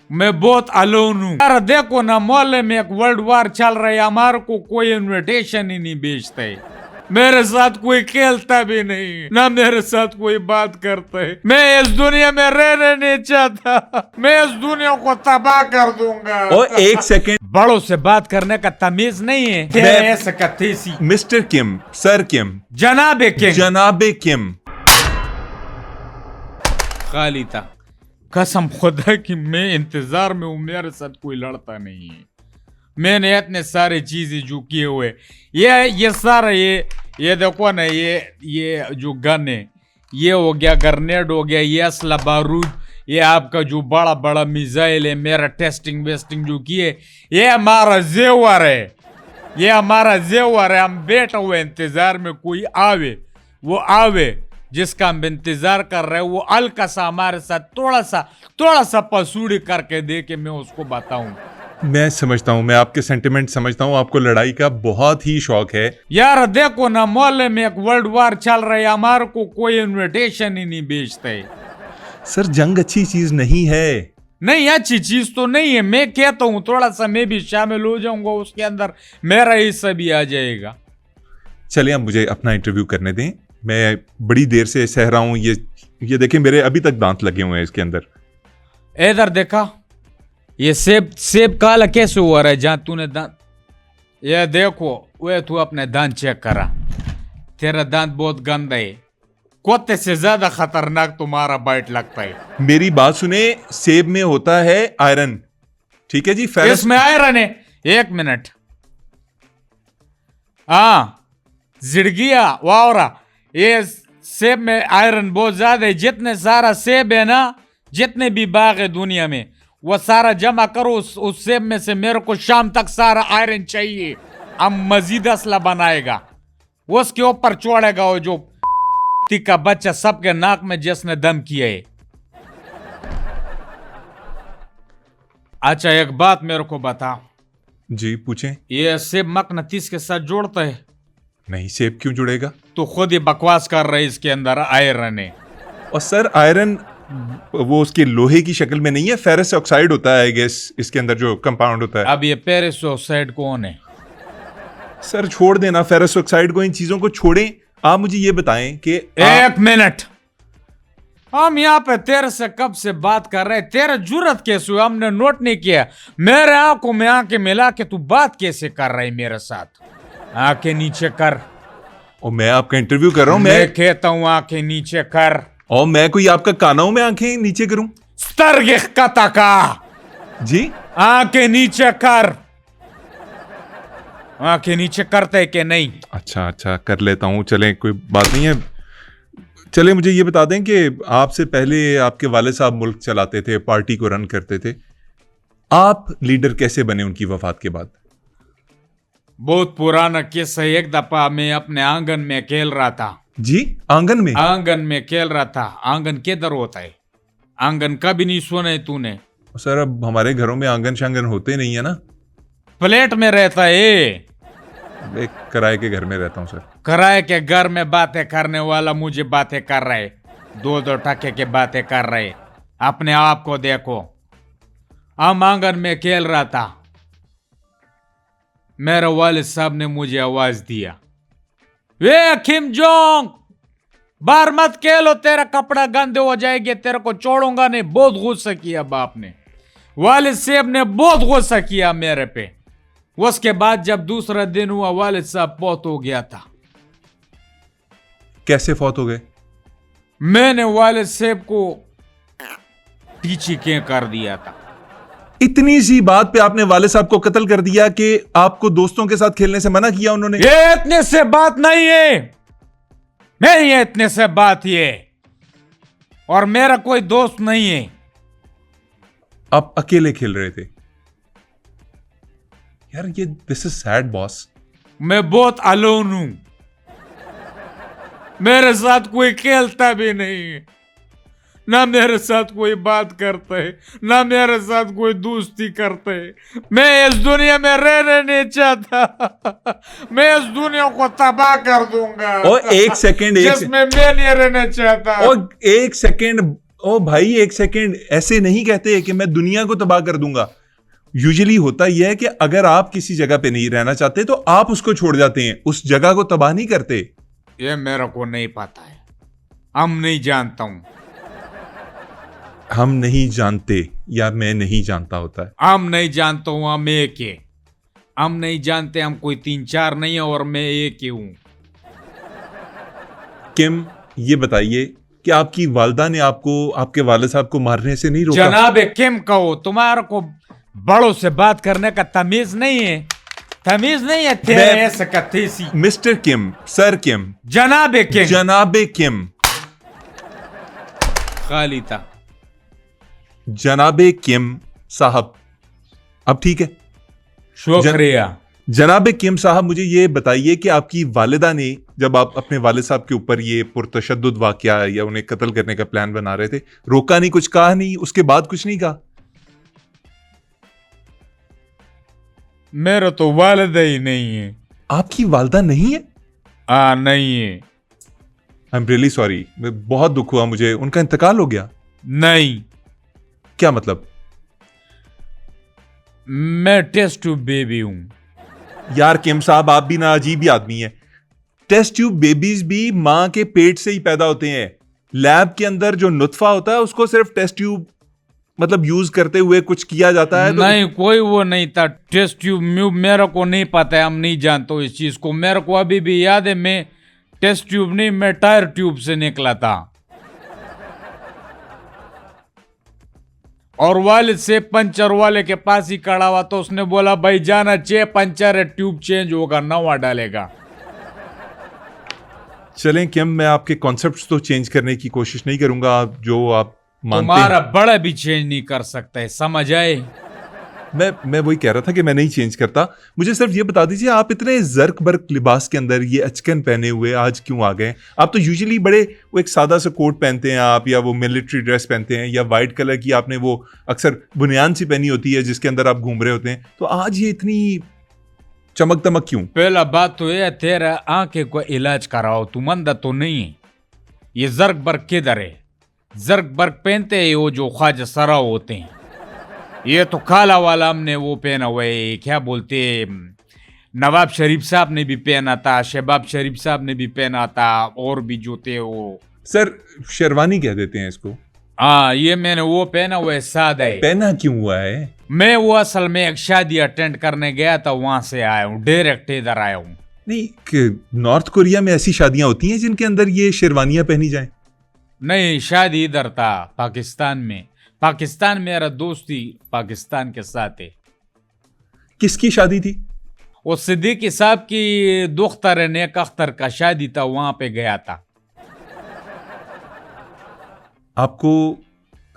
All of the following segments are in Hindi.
मैं बहुत अलोन हूँ यार। देखो ना, मोहल्ले में एक वर्ल्ड वार चल रहा है, हमारे को कोई इन्विटेशन ही नहीं भेजता है। मेरे साथ कोई खेलता भी नहीं, ना मेरे साथ कोई बात करता है। मैं इस दुनिया में रहना नहीं चाहता, मैं इस दुनिया को तबाह कर दूंगा। और एक सेकंड, बड़ों से बात करने का तमीज नहीं है। ऐसा कहते सी मिस्टर किम, सर किम, जनाबे किम, जनाबे किम। खाली था कसम खुदा की मैं इंतजार में हूं, मेरे साथ कोई लड़ता नहीं है। मैंने इतने सारे चीजें जो किए हुए, ये सारा ये देखो ना, ये जो गन है, ये हो गया ग्रेनेड, हो गया ये असला बारूद, ये आपका जो बड़ा बड़ा मिसाइल है, मेरा टेस्टिंग वेस्टिंग जो किए, ये हमारा जेवर है, ये हमारा जेवर है। हम बैठे हुए इंतजार में, कोई आवे, वो आवे जिसका हम इंतजार कर रहे हैं, वो हल्का सा हमारे साथ थोड़ा सा पसूड़ी करके दे के मैं उसको बताऊं। मैं समझता हूँ, मैं आपके सेंटिमेंट समझता हूँ, आपको लड़ाई का बहुत ही शौक है। यार देखो ना, मोहल्ले में एक वर्ल्ड वार चल रहा है, हमारे को कोई इन्विटेशन ही नहीं भेजता है। सर जंग अच्छी चीज नहीं है। नहीं, अच्छी चीज तो नहीं है। मैं कहता हूँ थोड़ा सा मैं भी शामिल हो जाऊंगा उसके अंदर, मेरा हिस्सा भी आ जाएगा। चलिए आप मुझे अपना इंटरव्यू करने दें, मैं बड़ी देर से सह रहा हूँ। ये देखें, मेरे अभी तक दांत लगे हुए हैं इसके अंदर। इधर देखा, ये सेब काला कैसे हुआ रहा है जहां तूने दांत, ये देखो वे तू अपने दांत चेक करा, तेरा दांत बहुत गंदा है। कुत्ते से ज्यादा खतरनाक तुम्हारा बाइट लगता है। मेरी बात सुने, सेब में होता है आयरन, ठीक है जी, फेरस इसमें आयरन है। एक मिनट, हाँ जिड़गिया वावरा, ये सेब में आयरन बहुत ज्यादा है। जितने सारा सेब है ना, जितने भी बाग है दुनिया में, वो सारा जमा करो उस सेब में से। मेरे को शाम तक सारा आयरन चाहिए। हम मजीद असला बनाएगा, उसके ऊपर छोड़ेगा वो जो का बच्चा सबके नाक में जिसने दम किया है। अच्छा एक बात मेरे को बता जी, पूछें। ये सेब मकनतीस के साथ जोड़ता है? नहीं, सेब क्यों जुड़ेगा? तो खुद ही बकवास कर रहे, इसके अंदर आयरन है। और सर आयरन वो उसके लोहे की शक्ल में नहीं है, फेरस ऑक्साइड होता है आई गेस इसके अंदर जो कंपाउंड होता है। अब ये फेरस ऑक्साइड कौन है? सर छोड़ देना फेरस ऑक्साइड को, इन चीजों को छोड़ें। आप मुझे ये बताएं कि एक मिनट, हम यहाँ पे तेरे से कब से बात कर रहे हैं, तेरा जुर्रत कैसे हुआ? हमने नोट नहीं किया। मेरे आंखों में आंखें मिला के तू बात कैसे कर रहा है मेरे साथ? आंखें नीचे कर। और मैं आपका इंटरव्यू कर रहा हूं। मैं कहता हूँ आंखें नीचे कर। और मैं कोई आपका काना हूं मैं आंखें नीचे करूं? जी, आंखें नीचे कर। आंखें नीचे करते है कि नहीं? अच्छा कर लेता हूं, चलें कोई बात नहीं है। चले मुझे ये बता दें कि आपसे पहले आपके वाले साहब मुल्क चलाते थे, पार्टी को रन करते थे। आप लीडर कैसे बने उनकी वफात के बाद? बहुत पुराना किस्सा। एक दफा मैं अपने आंगन में खेल रहा था। जी, आंगन में? आंगन में खेल रहा था। आंगन किधर होता है? आंगन कभी नहीं सुना है तूने? सर अब हमारे घरों में आंगन शांगन होते नहीं है ना। फ्लैट में रहता है। एक किराए के घर में रहता हूँ सर। किराए के घर में बातें करने वाला मुझे बातें कर रहे, दो टके के बातें कर रहे। अपने आप को देखो। हम आंगन में खेल रहा था, मेरे वालिद साहब ने मुझे आवाज दिया, वे किम जोंग बाहर मत खेलो, तेरा कपड़ा गंदे हो जाएंगे, तेरे को छोड़ूंगा नहीं। बहुत गुस्सा किया बाप ने, वालिद साहब ने बहुत गुस्सा किया मेरे पे। उसके बाद जब दूसरा दिन हुआ, वालिद साहब फौत हो गया था। कैसे फौत हो गए? मैंने वालिद साहब को पीछे क्या कर दिया था। इतनी सी बात पे आपने वालिद साहब को कत्ल कर दिया कि आपको दोस्तों के साथ खेलने से मना किया उन्होंने? ये इतने से बात नहीं है, नहीं है इतने से बात ये। और मेरा कोई दोस्त नहीं है। आप अकेले खेल रहे थे? यार ये दिस इज सैड बॉस। मैं बहुत अलोन हूं, मेरे साथ कोई खेलता भी नहीं, ना मेरे साथ कोई बात करता है, ना मेरे साथ कोई दोस्ती करता है। मैं इस दुनिया में रहना नहीं चाहता, मैं इस दुनिया को तबाह कर दूंगा। और एक सेकंड, जिसमें मैं नहीं रहना चाहता। और एक सेकंड, ओ भाई एक सेकेंड, ऐसे नहीं कहते कि मैं दुनिया को तबाह कर दूंगा। यूजुअली होता यह है कि अगर आप किसी जगह पे नहीं रहना चाहते तो आप उसको छोड़ जाते हैं, उस जगह को तबाह नहीं करते। ये मेरे को नहीं पता है, हम नहीं जानता हूं। हम नहीं जानते या मैं नहीं जानता होता है। हम नहीं जानता हूं, हम एक है। हम नहीं जानते, हम कोई 3-4 नहीं है और मैं एक ही हूं। किम, ये बताइए कि आपकी वालदा ने आपको आपके वालिद साहब को मारने से नहीं रोका? जनाब किम कहो, तुम्हारे को बड़ों से बात करने का तमीज नहीं है? तमीज नहीं है तेरे ऐसे कथीसी। मिस्टर किम, सर किम, जनाब किम, जनाबे किम, खाली था। जनाबे किम साहब, अब ठीक है। शुक्रिया। जनाबे किम साहब, मुझे ये बताइए कि आपकी वालिदा ने जब आप अपने वालिद साहब के ऊपर ये पुरतशद्दुद वाकया या उन्हें कत्ल करने का प्लान बना रहे थे, रोका नहीं, कुछ कहा नहीं, उसके बाद कुछ नहीं कहा? मेरा तो वालिदा ही नहीं है। आपकी वालिदा नहीं है? नहीं है। आई एम रियली सॉरी, बहुत दुख हुआ मुझे। उनका इंतकाल हो गया? नहीं। क्या मतलब? मैं टेस्ट ट्यूब बेबी हूं। यार किम साहब, आप भी ना अजीब ही आदमी है। टेस्ट ट्यूब बेबीज भी मां के पेट से ही पैदा होते हैं। लैब के अंदर जो नुत्फा होता है उसको सिर्फ टेस्ट ट्यूब मतलब यूज करते हुए कुछ किया जाता है। नहीं, कोई वो नहीं था। टेस्ट ट्यूब मेरे को नहीं पता है, हम नहीं जानते इस चीज को। मेरे को अभी भी याद है, मैं टेस्ट ट्यूब नहीं, मैं टायर ट्यूब से निकला था। और वालिद से पंचर वाले के पास ही खड़ा हुआ तो उसने बोला भाई जाना चाहिए, पंचर है, ट्यूब चेंज होगा, नवा डालेगा। चलें किम, मैं आपके कॉन्सेप्ट्स तो चेंज करने की कोशिश नहीं करूंगा, आप जो आप मानते तुम्हारा हैं। बड़ा भी चेंज नहीं कर सकता है, समझ आए? मैं वही कह रहा था कि मैं नहीं चेंज करता। मुझे सिर्फ ये बता दीजिए, आप इतने जर्क बर्क लिबास के अंदर ये अचकन पहने हुए आज क्यों आ गए? आप तो यूजुअली बड़े वो एक सादा सा कोट पहनते हैं आप, या वो मिलिट्री ड्रेस पहनते हैं, या वाइट कलर की आपने वो अक्सर बुनियान सी पहनी होती है जिसके अंदर आप घूम रहे होते हैं। तो आज ये इतनी चमक दमक क्यों? पहला बात तो ये, तेरा आंखें को इलाज कराओ, तू मंदा तो नहीं है। ये जर्क बर्क किधर है? जर्क बर्क पहनते हैं वो जो ख्वाजा सराव होते हैं। ये तो काला वाला हमने वो पहना हुआ है, क्या बोलते हैं, नवाब शरीफ साहब ने भी पहना था, शहबाब शरीफ साहब ने भी पहना था, और भी जो थे वो। सर शेरवानी कह देते हैं इसको। हाँ, ये मैंने वो पहना हुआ है, सादा है। पहना क्यों हुआ है? मैं वो असल में एक शादी अटेंड करने गया था, वहां से आया हूँ, डायरेक्ट इधर आया हूँ। नहीं, नॉर्थ कोरिया में ऐसी शादियां होती हैं जिनके अंदर ये शेरवानियां पहनी जाएं? नहीं, शादी इधर था, पाकिस्तान में। पाकिस्तान मेरा दोस्ती पाकिस्तान के साथ है। किसकी शादी थी? वो सिद्दीकी साहब की दुख्तर नेक अख्तर का शादी था, वहां पे गया था। आपको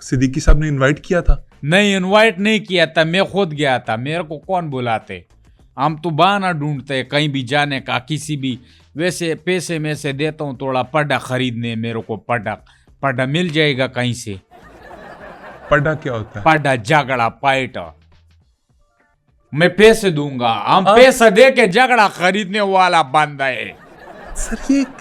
सिद्दीकी साहब ने इनवाइट किया था? नहीं, इनवाइट नहीं किया था, मैं खुद गया था। मेरे को कौन बुलाते? हम तो बहाना ढूंढते कहीं भी जाने का, किसी भी। वैसे पैसे में से देता हूँ थोड़ा पड्डा खरीदने, मेरे को पड्डा मिल जाएगा कहीं से। पड्डा क्या होता है? पड्डा झगड़ा फाइट। मैं पैसे दूंगा, हम पैसा दे के झगड़ा खरीदने वाला बंदा है। सर ये